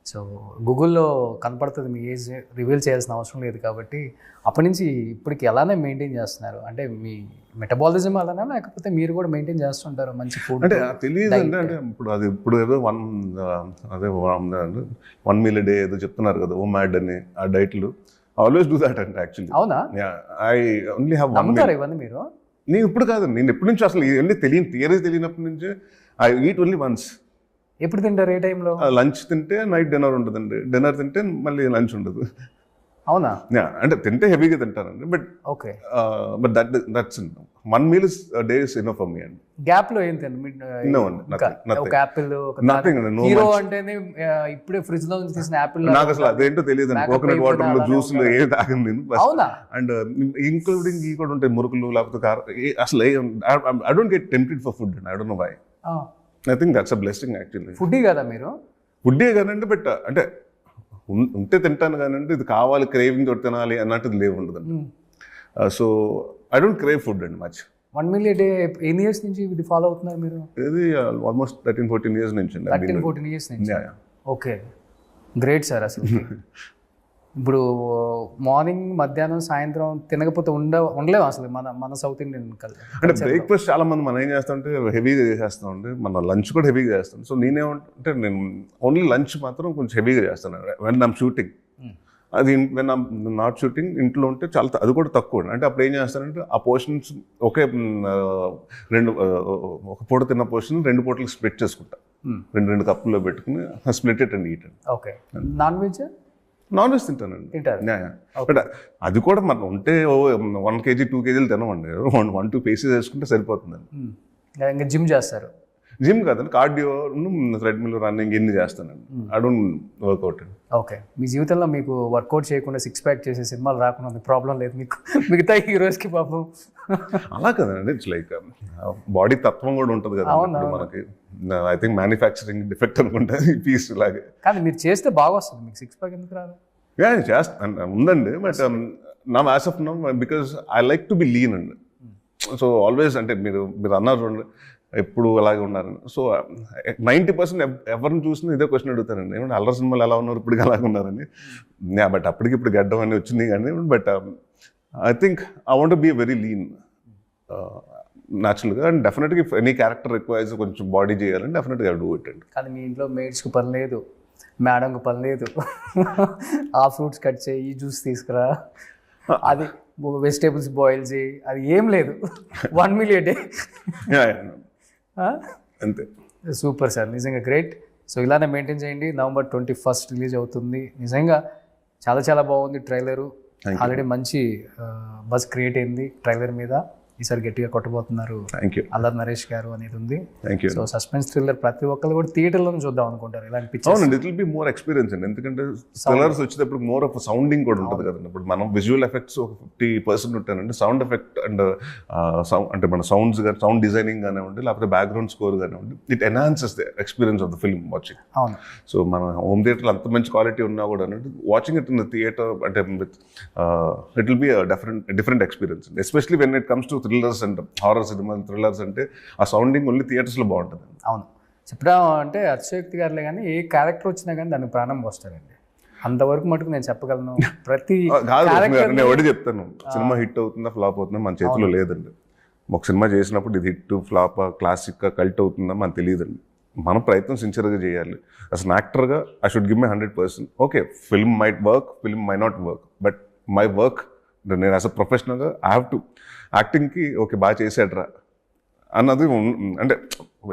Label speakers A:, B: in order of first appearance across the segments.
A: So గూగుల్లో కనపడుతుంది, మీ age reveal చేయాల్సిన అవసరం లేదు కాబట్టి. అప్పటి నుంచి ఇప్పటికి ఎలానే మెయింటైన్ చేస్తున్నారు? అంటే మీ మెటబాలిజం అలానా, లేకపోతే మీరు కూడా మెయింటైన్ చేస్తుంటారు మంచి ఫుడ్?
B: అంటే తెలియదు అంటే ఇప్పుడు ఏదో అదే 1 meal a day ఏదో చెప్తున్నారు కదా, మ్యాడ్ అని ఆ డైట్లు. ఆల్వేస్ డూ దాట్ అంటే యాక్చువల్లీ.
A: అవునా?
B: I only have 1 meal.
A: ఇవన్నీ మీరు?
B: నేను ఇప్పుడు కాదు, నేను ఎప్పటి నుంచి అసలు ఇవన్నీ థియరీస్ తెలియనప్పటి నుంచి ఐ ఈట్ ఓన్లీ వన్స్.
A: ఎప్పుడు తింటారు? ఏ టైంలో?
B: లంచ్ తింటే నైట్ డిన్నర్ ఉంటుందండి, డిన్నర్ తింటే మళ్ళీ లంచ్ ఉండదు.
A: అవునా?
B: అంటే తింటే హెవీగా తింటానండి, but
A: okay.
B: But that's 1 meal a day is enough for me అండి.
A: గ్యాప్ లో ఏం తింటారు?
B: No అండి,
A: ఒక యాపిల్,
B: nothing.
A: హీరో అంటేనే ఇప్పుడే ఫ్రిడ్జ్ లో నుంచి తీసిన యాపిల్.
B: నాకు అసలు అదేంటో తెలియదు అండి. కోకోనట్ వాటర్ లో జ్యూస్లు ఏ తాగను నేను.
A: అవునా?
B: అండ్ ఇంక్లూడింగ్ ఈ కూడా ఉంటాయి, మురుకులు లేకపోతే అసలు I don't get tempted for food and I don't know why. I think that's a blessing actually.
A: Foodie కదా మీరు?
B: ఫుడ్డే కానండి, బట్ అంటే ఉంటే తింటాను కానండి, ఇది కావాలి క్రేవింగ్ తోటి తినాలి అన్నట్టు లేవు ఉండదండి. So I don't crave food అండి మచ్.
A: 1 meal a day ఎన్ని ఇయర్స్ నుంచి ఇది ఫాలో అవుతున్నారు మీరు?
B: ఇది ఆల్మోస్ట్ 13-14 years నుంచి.
A: 13-14 years నుంచి. Okay, great sir. అసలు ఇప్పుడు మార్నింగ్, మధ్యాహ్నం, సాయంత్రం తినకపోతే ఉండలేము అసలు మన సౌత్ ఇండియన్ కల్చర్.
B: అంటే బ్రేక్ఫాస్ట్ చాలా మంది మనం ఏం చేస్తామంటే హెవీగా చేసేస్తామండి, మన లంచ్ కూడా హెవీగా చేస్తాం. సో నేనేమంటే నేను ఓన్లీ లంచ్ మాత్రం కొంచెం హెవీగా చేస్తాను వెన్ ఐమ్ షూటింగ్. అది వెన్ ఐమ్ నాట్ షూటింగ్, ఇంట్లో ఉంటే చాలా అది కూడా తక్కువ. అంటే అప్పుడు ఏం చేస్తానంటే ఆ పోర్షన్స్ ఒక పూట తిన్న పోర్షన్ 2 పూటలకు స్ప్లిట్ చేసుకుంటా. 2 కప్పుల్లో పెట్టుకుని split it and eat.
A: Okay. Non veg
B: తింటానండి. బట్ అది కూడా మనం ఉంటే 1 kg 2 kg తినమండి, 1-2 pieces వేసుకుంటే సరిపోతుందండి.
A: ఇంకా జిమ్ చేస్తారు?
B: జిమ్ కాదండి, కార్డియో, థ్రెడ్మిల్, రన్నింగ్ ఇన్ని చేస్తానండి. ఐ డోంట్ వర్కౌట్ అండి.
A: ఓకే. మీ జీవితంలో మీకు వర్కౌట్ చేయకుండా 6 pack చేసే సినిమాలు రాకుండా ప్రాబ్లం లేదు మీకు? మిగతా హీరోస్కి పాపం
B: అలా కదండి, ఇట్స్ లైక్ బాడీ తత్వం కూడా ఉంటుంది కదా మనకి. ఐ థింక్ మ్యానుఫ్యాక్చరింగ్ డిఫెక్ట్ అనుకుంటా ఈ పీస్ లాగే.
A: కానీ మీరు చేస్తే బాగా వస్తుంది, మీకు 6 pack ఎందుకు రాదు?
B: ఉందండి, బట్ నా as of now because I like to be lean అండి. సో ఆల్వేస్ అంటే మీరు అన్నారు చూడండి, ఎప్పుడు అలాగే ఉన్నారని. సో 90% ఎవరిని చూసినా ఇదే క్వశ్చన్ అడుగుతారండి, ఏమంటే అల్లరి సినిమాలు ఎలా ఉన్నారు ఇప్పుడు అలాగే ఉన్నారని. బట్ అప్పటికి ఇప్పుడు గడ్డం అని వచ్చింది కానీ, but I think I want be very lean న్యాచురల్గా. అండ్ డెఫినెట్గా ఇఫ్ ఎనీ క్యారెక్టర్ రిక్వైర్స్ కొంచెం బాడీ చేయాలని డెఫినెట్గా డూ ఇట్ అండి.
A: కానీ మీ ఇంట్లో మేడ్స్కి పని లేదు, మేడంకి పని లేదు, ఆ ఫ్రూట్స్ కట్ చేయి, ఈ జ్యూస్ తీసుకురా, అది వెజిటేబుల్స్ బాయిల్ చేయి, అది ఏం లేదు. 1 meal a day.
B: అంతే.
A: సూపర్ సార్, నిజంగా గ్రేట్. సో ఇలానే మెయింటైన్ చేయండి. November 21st రిలీజ్ అవుతుంది. నిజంగా చాలా చాలా బాగుంది ట్రైలరు. ఆల్రెడీ మంచి బజ్ క్రియేట్ అయింది ట్రైలర్ మీద. ఈసారి గట్టిగా కొట్టబోతున్నారు అల్లరి నరేష్ గారు అనేది ఉంది. సో సస్పెన్స్ థ్రిల్లర్ ప్రతి ఒక్కరు కూడా థియేటర్లో చూద్దాం అనుకుంటారు. ఇలా అనిపించింది.
B: అవునండి, it will be more experience అండి. ఎందుకంటే థ్రిల్లర్స్ వచ్చేటప్పుడు మోర్ ఆఫ్ సౌండింగ్ కూడా ఉంటుంది కదండి. ఇప్పుడు మనం విజువల్ ఎఫెక్ట్స్ ఒక 50% ఉంటానండి, సౌండ్ ఎఫెక్ట్ అండ్ అంటే మన సౌండ్స్ కానీ, సౌండ్ డిజైనింగ్ కానివ్వండి, లేకపోతే బ్యాక్గ్రౌండ్ స్కోర్ కానివ్వండి, it enhances the experience of the film watching.
A: అవును.
B: సో మన హోమ్ థియేటర్లో అంత మంచి క్వాలిటీ ఉన్నా కూడా watching it in the theatre అంటే it will be different experience, especially when it comes to thrillers and horror సినిమాలు, థ్రిల్లర్స్ అంటే ఆ సౌండింగ్ ఓన్లీ థియేటర్స్లో బాగుంటుంది.
A: అవును, చెప్పడం అంటే అతిశయోక్తి గారులే, కానీ ఏ క్యారెక్టర్ వచ్చినా కానీ దానికి ప్రాణం వస్తాడండి. అంతవరకు మటుకు నేను చెప్పగలను. ప్రతి
B: నేను ఒకటి చెప్తాను, సినిమా హిట్ అవుతుందా ఫ్లాప్ అవుతుందా మన చేతిలో లేదండి. ఒక సినిమా చేసినప్పుడు ఇది హిట్, ఫ్లాప్, క్లాసిక్, కల్ట్ అవుతుందా మనకు తెలియదండి. మన ప్రయత్నం సిన్సియర్గా చేయాలి. అసలు యాక్టర్గా I should give my 100%. Okay, film might work, film my not work, but my work నేను యాజ్ అ ప్రొఫెషనల్గా ఐ హ్యావ్ టు యాక్టింగ్కి ఓకే బాగా చేసాడ్రా అన్నది. అంటే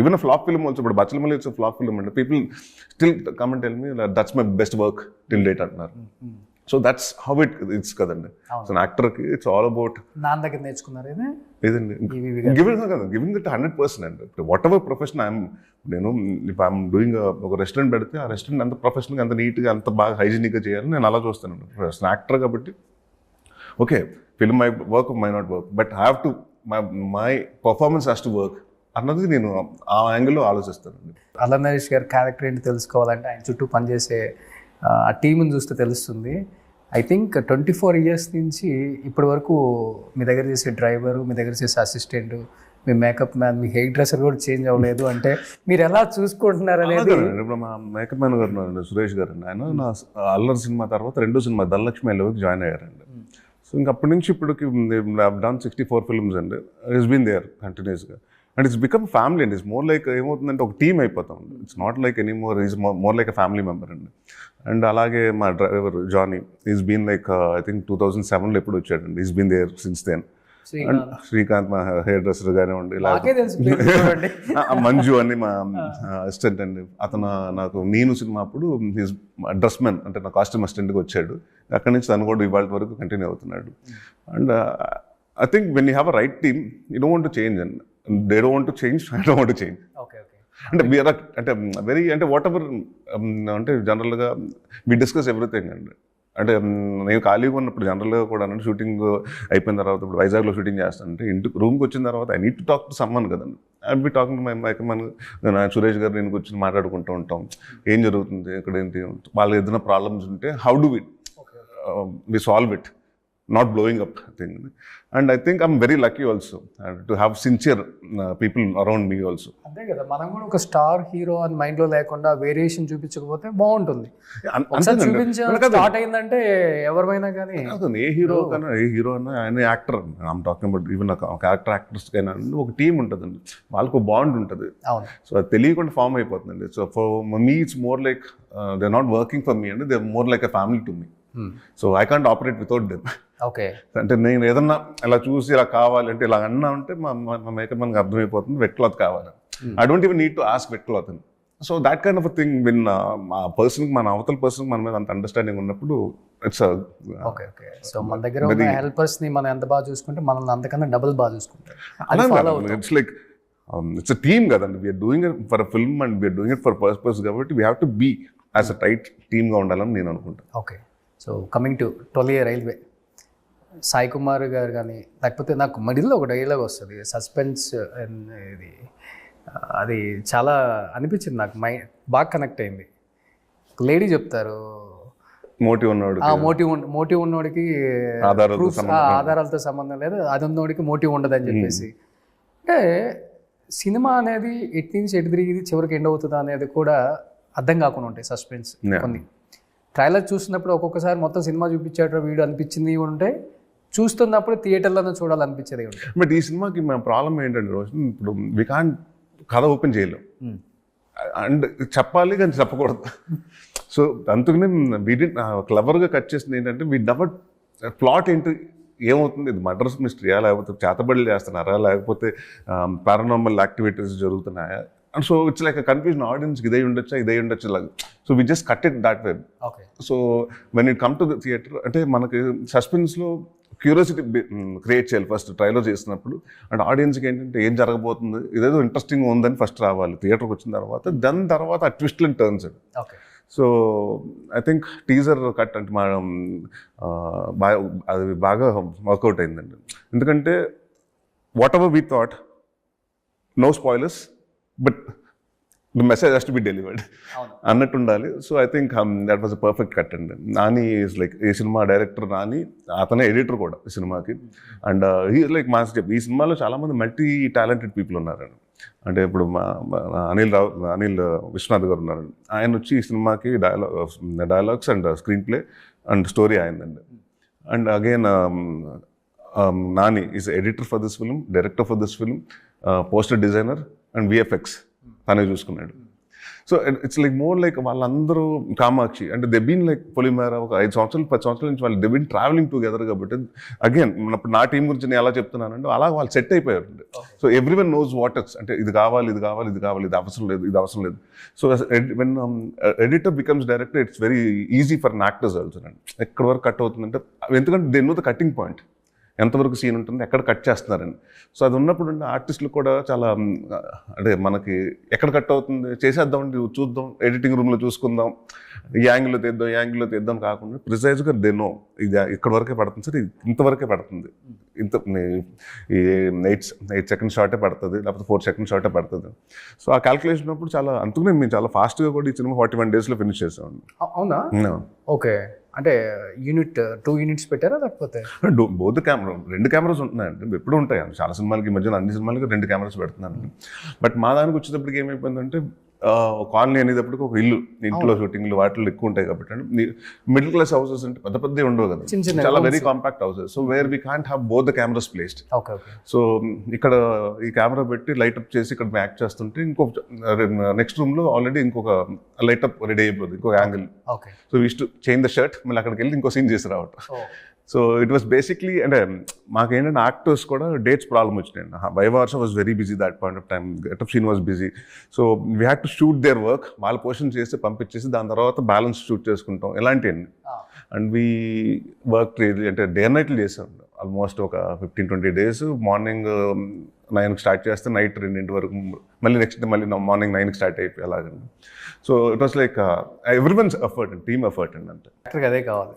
B: ఈవెన్ ఫ్లాప్ ఫిల్మ్ ఆల్సో, ఇప్పుడు బచ్చలమల్లి ఇట్స్ ఫ్లాప్ ఫిల్మ్ అంటే people still come and tell me that's my best work till date అంటున్నారు. So that's how it's కదండి. So యాక్టర్కి it's all about
A: నాన్న దగ్గర నేర్చుకున్నారు
B: లేదండి, గివింగ్ ఇట్ 100% అండి. ఇప్పుడు వాట్ ఎవర్ ప్రొఫెషన్ నేను ఇప్పుడు ఐఎమ్ డూయింగ్ ఒక రెస్టారెంట్ పెడితే ఆ రెస్టారెంట్ అంత ప్రొఫెషనల్గా, అంత నీట్గా, అంత బాగా హైజీనిక్గా చేయాలని నేను అలా చూస్తాను. యాక్టర్ కాబట్టి okay, film my work, my not work, but have to my performance has to work అన్నది నేను ఆ యాంగిల్లో ఆలోచిస్తానండి.
A: అల్లరి నరేష్ గారి క్యారెక్టర్ ఏంటి తెలుసుకోవాలంటే ఆయన చుట్టూ పనిచేసే ఆ టీంని చూస్తే తెలుస్తుంది. ఐ థింక్ 24 years నుంచి ఇప్పటి వరకు మీ దగ్గర చేసే డ్రైవరు, మీ దగ్గర చేసే అసిస్టెంట్, మీ మేకప్ మ్యాన్, మీ హెయిర్ డ్రెస్సర్ కూడా చేంజ్ అవ్వలేదు అంటే మీరు ఎలా చూసుకుంటున్నారు అనేది.
B: ఇప్పుడు మా మేకప్ మ్యాన్ గారు ఉన్నారండి, సురేష్ గారు అండి. ఆయన నా అల్లరి సినిమా తర్వాత రెండో సినిమా ధనలక్ష్మి ఎల్లోకి జాయిన్ అయ్యారండి. సో ఇంక అప్పటి నుంచి ఇప్పటికి డన్ 64 ఫిల్మ్స్ అండి. ఇట్స్ బీన్ దేర్ కంటిన్యూస్గా. అండ్ ఇట్స్ బికమ్ ఫ్యామిలీ అండి. ఇట్స్ మోర్ లైక్ ఏమవుతుందంటే ఒక టీమ్ అయిపోతాం. It's not like any more, is more like a family member అండి. అండ్ అలాగే మా driver Johnny is been like I think 2007లో ఎప్పుడు వచ్చాడండి. Is been there since then. And Srikanth మా హెయిర్ డ్రెస్సర్ కానివ్వండి, మంజు అని మా అసిస్టెంట్ అండి. అతను నాకు నేను సినిమా అప్పుడు హిజ్ డ్రెస్ మ్యాన్ అంటే నా కాస్ట్యూమ్ అసిస్టెంట్గా వచ్చాడు. అక్కడి నుంచి తను కూడా ఇవాళ వరకు కంటిన్యూ అవుతున్నాడు. And I think when you have a right team you don't want to change and they don't want to change, I don't want to change. అంటే వీఆర్ అంటే వెరీ అంటే వాట్ ఎవర్ అంటే జనరల్గా వి డిస్కస్ ఎవ్రీథింగ్ అండి. అంటే నేను ఖాళీగా ఉన్నప్పుడు జనరల్గా కూడా షూటింగ్ అయిపోయిన తర్వాత ఇప్పుడు వైజాగ్లో షూటింగ్ చేస్తానంటే ఇంటికి రూమ్కి వచ్చిన తర్వాత I need to talk to someone కదండి. I be talking to my makeup man, Suresh గారు నేను కూర్చొని మాట్లాడుకుంటూ ఉంటాం. ఏం జరుగుతుంది ఇక్కడ, ఏంటి వాళ్ళకి ఏదైనా ప్రాబ్లమ్స్ ఉంటే how do we solve it, not blowing up thing. And I think I'm very lucky also to have sincere people around me also.
A: అంతే కదా, మనం కూడా ఒక స్టార్ హీరో అని మైండ్లో లేకుండా వేరియేషన్ చూపించకపోతే బాగుంటుంది. స్టార్ట్ అయిందంటే ఎవరిమైనా కానీ
B: ఏ హీరో కన్నా ఏ హీరో అన్నా ఆయన actor, I'm talking about even character actors కైనా ఒక టీమ్ ఉంటుందండి, వాళ్ళకు బాండ్ ఉంటుంది. సో అది తెలియకుండా ఫామ్ అయిపోతుందండి. So for me it's more like they are not working for me అండి, they are more like a family to me. So I can't operate without them.
A: Okay,
B: అంటే నేను ఏదన్నా ఇలా చూసి ఇలా కావాలంటే ఇలా అన్నా ఉంటే మా మేకప్ మనకు అర్థమైపోతుంది వెట్ క్లాత్ కావాలి. I don't even need to ask wet cloth అని. So that kind of a thing when ఆ పర్సన్కి, మన అవతల పర్సన్కి మన మీద అంత అండర్స్టాండింగ్ ఉన్నప్పుడు ఇట్స్
A: ఓకే. ఓకే, సో మన దగ్గర ఉన్న హెల్పర్స్ని మనం ఎంత బాగా చూసుకుంటే మనల్ని అంతకన్నా డబుల్ బాగా చూసుకుంటారు.
B: It's like it's a team కదండి. We're doing it for a film and we're doing it for purpose కాబట్టి we have to be as a tight టీమ్గా ఉండాలని నేను అనుకుంటాను.
A: Okay, so coming to 12 Year railway, Sai Kumar గారు కానీ లేకపోతే నాకు మడిలో ఒక డైలాగ్ వస్తుంది సస్పెన్స్, ఇది అది చాలా అనిపించింది నాకు, బాగా కనెక్ట్ అయింది. లేడీ చెప్తారు
B: మోటివ్ ఉన్నవాడు,
A: మోటివ్ ఉన్నోడికి ఆధారాలతో సంబంధం లేదు, అది ఉన్నోడికి మోటివ్ ఉండదు అని చెప్పేసి. అంటే సినిమా అనేది ఎటు నుంచి ఎటు తిరిగి చివరికి ఎండ్ అవుతుందా అనేది కూడా అర్థం కాకుండా ఉంటాయి సస్పెన్స్. కొన్ని ట్రైలర్ చూసినప్పుడు ఒక్కొక్కసారి మొత్తం సినిమా చూపించేట వీడియో అనిపించింది ఉంటే, చూస్తున్నప్పుడు థియేటర్లోనే చూడాలనిపించేది ఉంటుంది.
B: బట్ ఈ సినిమాకి మా ప్రాబ్లం ఏంటంటే రోషన్, ఇప్పుడు వి కాంట్ కథ ఓపెన్ చేయలేం అండ్ చెప్పాలి కానీ చెప్పకూడదు. సో అందుకనే వీడి క్లవర్గా కట్ చేసింది ఏంటంటే వీ నెవర్ ప్లాట్ ఏంటి, ఏమవుతుంది, ఇది మర్డర్స్ మిస్టరీయా, లేకపోతే చేతబడులు చేస్తున్నారా, లేకపోతే పారానార్మల్ యాక్టివిటీస్ జరుగుతున్నాయా. And so it's like confusion ఆడియన్స్కి, ఇదే ఉండొచ్చు లాగా. So we just cut it that way. So when it come to the theatre అంటే మనకి సస్పెన్స్లో క్యూరియాసిటీ క్రియేట్ చేయాలి ఫస్ట్ ట్రైలర్ చేసినప్పుడు. అండ్ ఆడియన్స్కి ఏంటంటే ఏం జరగబోతుంది, ఇదేదో ఇంట్రెస్టింగ్ ఉందని ఫస్ట్ రావాలి థియేటర్కి వచ్చిన తర్వాత. దాని తర్వాత ఆ twist and turns. So I think teaser cut అంటే అది బాగా వర్కౌట్ అయిందండి. ఎందుకంటే whatever we thought, no spoilers, but the message has to be delivered అన్నట్టు ఉండాలి. So I think that was a perfect cut అండి. నాని ఈజ్ లైక్ ఈ సినిమా డైరెక్టర్ నాని, అతనే ఎడిటర్ కూడా ఈ సినిమాకి. అండ్ హీ లైక్ మాస్ చెప్పి ఈ సినిమాలో చాలామంది మల్టీ టాలెంటెడ్ పీపుల్ ఉన్నారండి. అంటే ఇప్పుడు మా అనిల్ విశ్వనాథ్ గారు ఉన్నారండి. ఆయన వచ్చి ఈ సినిమాకి dialogues and screenplay and story అయిందండి. And again Nani is editor for this film, director for this film, poster designer and VFX తనే చూసుకున్నాడు. So it's like more like వాళ్ళందరూ కామాక్షి అంటే దే బీన్ లైక్ పొలిమేర ఒక 5 సంవత్సరాలు 10 సంవత్సరాల నుంచి వాళ్ళు దే బీన్ ట్రావెలింగ్ టుగెదర్. కాబట్టి అగైన్ ఇప్పుడు నా టీం గురించి నేను ఎలా చెప్తున్నానంటే అలా వాళ్ళు సెట్ అయిపోయారు. So everyone knows what it's అంటే ఇది కావాలి, ఇది కావాలి, ఇది కావాలి, ఇది అవసరం లేదు, ఇది అవసరం లేదు. So when editor becomes director it's very easy for an actors also అండి. ఎక్కడి వరకు కట్ అవుతుందంటే ఎందుకంటే they know the cutting point, ఎంతవరకు సీన్ ఉంటుంది, ఎక్కడ కట్ చేస్తున్నారని. సో అది ఉన్నప్పుడు ఆర్టిస్టులు కూడా చాలా అంటే మనకి ఎక్కడ కట్ అవుతుంది చేసేద్దాం, చూద్దాం, ఎడిటింగ్ రూమ్లో చూసుకుందాం, ఈ యాంగిల్లో తీద్దాం కాకుండా ప్రిసైజ్గా దే నో ఇది ఇక్కడ వరకే పడుతుంది సార్, ఇంతవరకే పడుతుంది, ఇంత ఈ 8 సెకండ్ షార్టే పడుతుంది, లేకపోతే 4 సెకండ్ షార్టే పడుతుంది. సో ఆ క్యాల్కులేషన్ ఉన్నప్పుడు చాలా అందుకనే మేము చాలా ఫాస్ట్గా కూడా ఈ సినిమా 41 daysలో ఫినిష్ చేసామండి.
A: అవునా? ఓకే. అంటే యూనిట్ 2 యూనిట్స్ పెట్టారా లేకపోతే
B: బోత్ కెమెరా 2 కెమెరాస్ ఉంటున్నాయండి, ఎప్పుడు ఉంటాయి చాలా సినిమాలకి, ఈ మధ్యన అన్ని సినిమాలకి 2 కెమెరాస్ పెడుతున్నాను. బట్ మా దానికి వచ్చేటప్పటికి ఏమైపోయిందంటే కాలనీ అనేటప్పటికి ఒక ఇల్లు, ఇంట్లో షూటింగ్లు వాటిల్లో ఎక్కువ ఉంటాయి కాబట్టి అండి. మిడిల్ క్లాస్ హౌసెస్ అంటే పెద్ద పెద్ద ఉండవు కదా, చాలా very compact houses. So where we can't have both the cameras placed.
A: Okay okay.
B: So ఇక్కడ ఈ కెమెరా పెట్టి లైట్ అప్ చేసి ఇక్కడ యాక్ట్ చేస్తుంటే ఇంకొక నెక్స్ట్ రూమ్ లో ఆల్రెడీ ఇంకొక లైట్ అప్ రెడీ అయిపోతుంది, ఇంకొక angle.
A: Okay.
B: So we to change the shirt, మళ్ళీ అక్కడికి వెళ్ళి ఇంకో సీన్ చేసి రావటం. సో ఇట్ వాస్ బేసిక్లీ అంటే మాకేంటంటే యాక్టర్స్ కూడా డేట్స్ ప్రాబ్లమ్ వచ్చినాయండి. వైవార్ష was very busy that point of time, getup Seenu was busy. So we had to shoot their work, వాళ్ళ పోర్షన్ చేసి పంపించేసి దాని తర్వాత బ్యాలెన్స్ షూట్ చేసుకుంటాం ఇలాంటివన్నీ. అండ్ వీ వర్క్ అంటే డే అండ్ నైట్లు చేసాం ఆల్మోస్ట్ ఒక 15-20 days. మార్నింగ్ 9కి స్టార్ట్ చేస్తే నైట్ 2 వరకు, మళ్ళీ నెక్స్ట్ మళ్ళీ మార్నింగ్ 9కి స్టార్ట్ అయిపోయి అలాగండి. So it was like every once effort, team effort అండి అంతే.
A: అదే కావాలి.